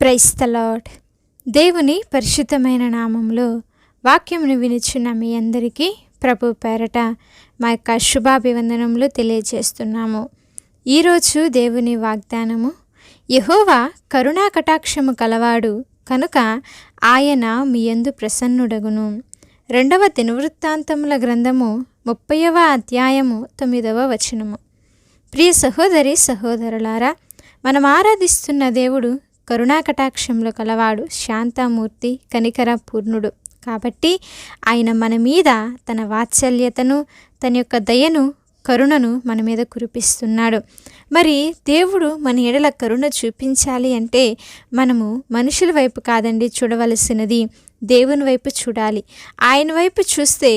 Praise the lord. దేవుని పరిశుద్ధమైన నామంలో వాక్యమును వినిచున్న మీ అందరికీ ప్రభు పేరట మా యొక్క శుభాభివందనములు తెలియజేస్తున్నాము. ఈరోజు దేవుని వాగ్దానము, యెహోవా కరుణా కటాక్షము కలవాడు కనుక ఆయన మీ యందు ప్రసన్నుడగును. 2వ దినవృత్తాంతముల గ్రంథము 30వ అధ్యాయము 9వ వచనము. ప్రియ సహోదరి సహోదరులారా, మనం ఆరాధిస్తున్న దేవుడు కరుణా కటాక్షంలో కలవాడు, శాంతమూర్తి, కనికర పూర్ణుడు. కాబట్టి ఆయన మన మీద తన వాత్సల్యతను, తన యొక్క దయను, కరుణను మన మీద కురిపిస్తున్నాడు. మరి దేవుడు మన ఎడల కరుణ చూపించాలి అంటే మనము మనుషుల వైపు కాదండి చూడవలసినది, దేవుని వైపు చూడాలి. ఆయన వైపు చూస్తే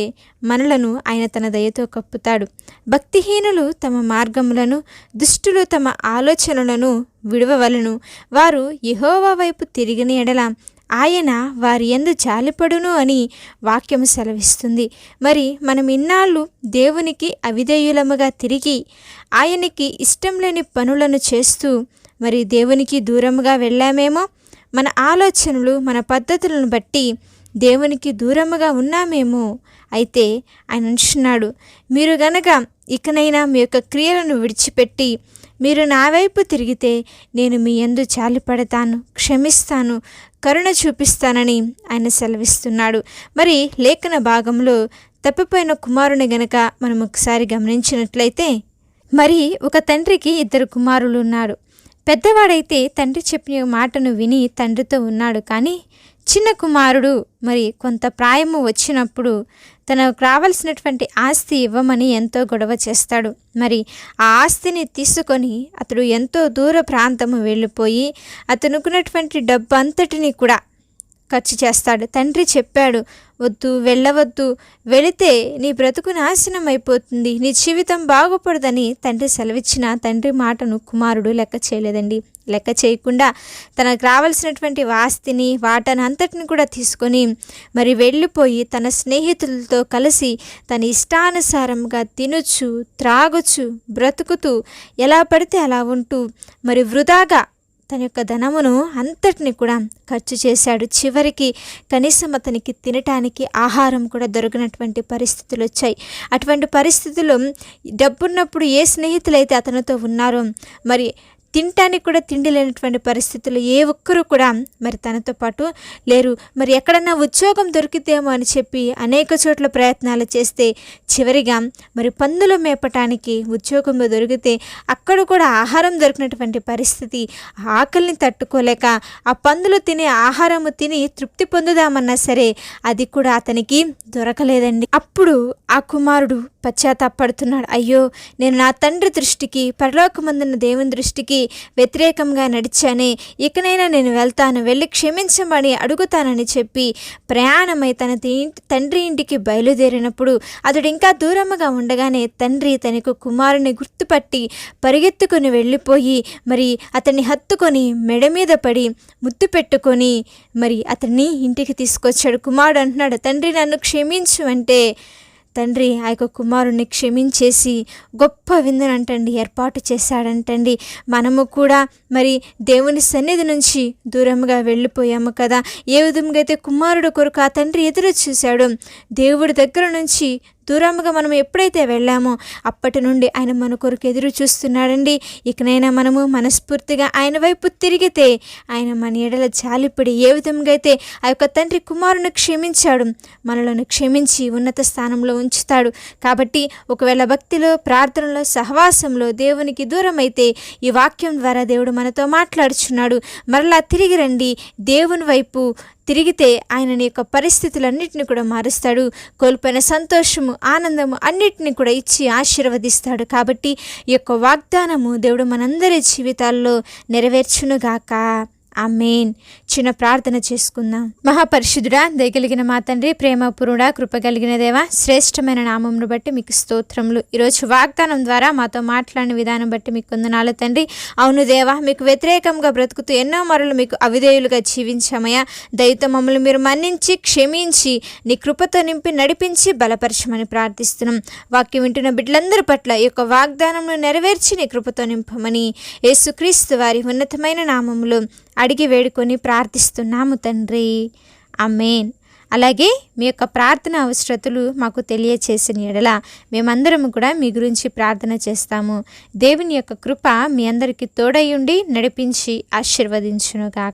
మనలను ఆయన తన దయతో కప్పుతాడు. భక్తిహీనులు తమ మార్గములను, దుష్టులు తమ ఆలోచనలను విడవవలను. వారు యెహోవా వైపు తిరిగిన ఎడల ఆయన వారి యందు జాలిపడును అని వాక్యము సెలవిస్తుంది. మరి మనం ఇన్నాళ్ళు దేవునికి అవిధేయులముగా తిరిగి ఆయనకి ఇష్టం లేని పనులను చేస్తూ మరి దేవునికి దూరముగా వెళ్ళామేమో. మన ఆలోచనలు, మన పద్ధతులను బట్టి దేవునికి దూరముగా ఉన్నామేమో. అయితే ఆయన అంటున్నాడు, మీరు గనక ఇకనైనా మీ యొక్క క్రియలను విడిచిపెట్టి మీరు నా వైపు తిరిగితే నేను మీ యందు జాలిపడతాను, క్షమిస్తాను, కరుణ చూపిస్తానని ఆయన సెలవిస్తున్నాడు. మరి లేఖన భాగంలో తప్పిపోయిన కుమారుని గనక మనం ఒకసారి గమనించినట్లయితే, మరి ఒక తండ్రికి 2 కుమారులు ఉన్నారు. పెద్దవాడైతే తండ్రి చెప్పిన మాటను విని తండ్రితో ఉన్నాడు. కానీ చిన్న కుమారుడు మరి కొంత ప్రాయము వచ్చినప్పుడు తనకు రావాల్సినటువంటి ఆస్తి ఇవ్వమని ఎంతో గొడవ చేస్తాడు. మరి ఆ ఆస్తిని తీసుకొని అతడు ఎంతో దూర ప్రాంతము వెళ్ళిపోయి అతనుకున్నటువంటి డబ్బు అంతటిని కూడా ఖర్చు చేస్తాడు. తండ్రి చెప్పాడు, వద్దు, వెళ్ళవద్దు, వెళితే నీ బ్రతుకు నాశనం అయిపోతుంది, నీ జీవితం బాగుపడదని తండ్రి సెలవిచ్చిన తండ్రి మాటను కుమారుడు లెక్క చేయలేదండి. లెక్క చేయకుండా తనకు రావాల్సినటువంటి ఆస్తిని, వాటను అంతటిని కూడా తీసుకొని మరి వెళ్ళిపోయి తన స్నేహితులతో కలిసి తన ఇష్టానుసారంగా తినొచ్చు, త్రాగొచ్చు, బ్రతుకుతూ ఎలా పడితే అలా ఉంటూ మరి వృధాగా తన యొక్క ధనమును అంతటిని కూడా ఖర్చు చేశాడు. చివరికి కనీసం అతనికి తినటానికి ఆహారం కూడా దొరికినటువంటి పరిస్థితులు వచ్చాయి. అటువంటి పరిస్థితుల్లో డబ్బున్నప్పుడు ఏ స్నేహితులైతే అతనితో ఉన్నారో మరి తినటానికి కూడా తిండి లేనటువంటి పరిస్థితులు ఏ ఒక్కరు కూడా మరి తనతో పాటు లేరు. మరి ఎక్కడన్నా ఉద్యోగం దొరికితేమో అని చెప్పి అనేక చోట్ల ప్రయత్నాలు చేస్తే చివరిగా మరి పందులు మేపటానికి ఉద్యోగంలో దొరికితే అక్కడ కూడా ఆహారం దొరికినటువంటి పరిస్థితి. ఆకలిని తట్టుకోలేక ఆ పందులు తినే ఆహారము తిని తృప్తి పొందుదామన్నా సరే అది కూడా అతనికి దొరకలేదండి. అప్పుడు ఆ కుమారుడు పశ్చాత్తాపడుతున్నాడు. అయ్యో, నేను నా తండ్రి దృష్టికి, పరలోకమందున్న దేవుని దృష్టికి వ్యతిరేకంగా నడిచానే, ఇకనైనా నేను వెళ్తాను, వెళ్ళి క్షమించమని అడుగుతానని చెప్పి ప్రయాణమై తన తండ్రి ఇంటికి బయలుదేరినప్పుడు అతడు ఇంకా దూరముగా ఉండగానే తండ్రి తనకు కుమారుని గుర్తుపట్టి పరిగెత్తుకొని వెళ్ళిపోయి మరి అతన్ని హత్తుకొని మెడ మీద పడి ముద్దు పెట్టుకొని మరి అతన్ని ఇంటికి తీసుకొచ్చాడు. కుమారుడు అంటున్నాడు, తండ్రి నన్ను క్షమించు అంటే తండ్రి ఆ యొక్క కుమారుణ్ణి క్షమించేసి గొప్ప విందునంటండి ఏర్పాటు చేశాడంటండి. మనము కూడా మరి దేవుని సన్నిధి నుంచి దూరంగా వెళ్ళిపోయాము కదా. ఏ విధంగా అయితే కుమారుడు కొరకు ఆ తండ్రి ఎదురు చూశాడు, దేవుడి దగ్గర నుంచి దూరంగా మనం ఎప్పుడైతే వెళ్ళామో అప్పటి నుండి ఆయన మన కొరకు ఎదురు చూస్తున్నాడండి. ఇకనైనా మనము మనస్ఫూర్తిగా ఆయన వైపు తిరిగితే ఆయన మన ఎడల జాలిపడి ఏ విధంగా అయితే ఆ యొక్క తండ్రి కుమారుని క్షమించాడు, మనలను క్షమించి ఉన్నత స్థానంలో ఉంచుతాడు. కాబట్టి ఒకవేళ భక్తిలో, ప్రార్థనలో, సహవాసంలో దేవునికి దూరం అయితే ఈ వాక్యం ద్వారా దేవుడు మనతో మాట్లాడుచున్నాడు. మరలా తిరిగి రండి, దేవుని వైపు తిరిగితే ఆయన నీ యొక్క పరిస్థితులన్నిటిని కూడా మారుస్తాడు. కోల్పోయిన సంతోషము, ఆనందము అన్నిటిని కూడా ఇచ్చి ఆశీర్వదిస్తాడు. కాబట్టి ఈ యొక్క వాగ్దానము దేవుడు మనందరి జీవితాల్లో నెరవేర్చునుగాక. ఆమేన్. చిన్న ప్రార్థన చేసుకుందాం. మహాపరిశుద్ధుడా, దయగలిగిన మా తండ్రి, ప్రేమపూర్ణుడా, కృపగలిగిన దేవా, శ్రేష్టమైన నామమును బట్టి మీకు స్తోత్రములు. ఈరోజు వాగ్దానం ద్వారా మాతో మాట్లాడిన విధానం బట్టి మీకు వందనాలు తండ్రి. అవును దేవా, మీకు వ్యతిరేకంగా బ్రతుకుతూ ఎన్నో మరలు మీకు అవిధేయులుగా జీవించామయ్యా. దయతో మమ్మల్ని మీరు మన్నించి, క్షమించి, నీ కృపతో నింపి నడిపించి బలపరచమని ప్రార్థిస్తున్నాం. వాక్యం వింటున్న బిడ్డలందరి పట్ల ఈ యొక్క వాగ్దానంను నెరవేర్చి నీ కృపతో నింపమని యేసుక్రీస్తు వారి ఉన్నతమైన నామములో అడిగి వేడుకొని ప్రార్థిస్తున్నాము తండ్రి. ఆమేన్. అలాగే మీ యొక్క ప్రార్థన అవసరతలు మాకు తెలియచేసిన ఎడల మేమందరము కూడా మీ గురించి ప్రార్థన చేస్తాము. దేవుని యొక్క కృప మీ అందరికీ తోడై ఉండి నడిపించి ఆశీర్వదించునుగాక.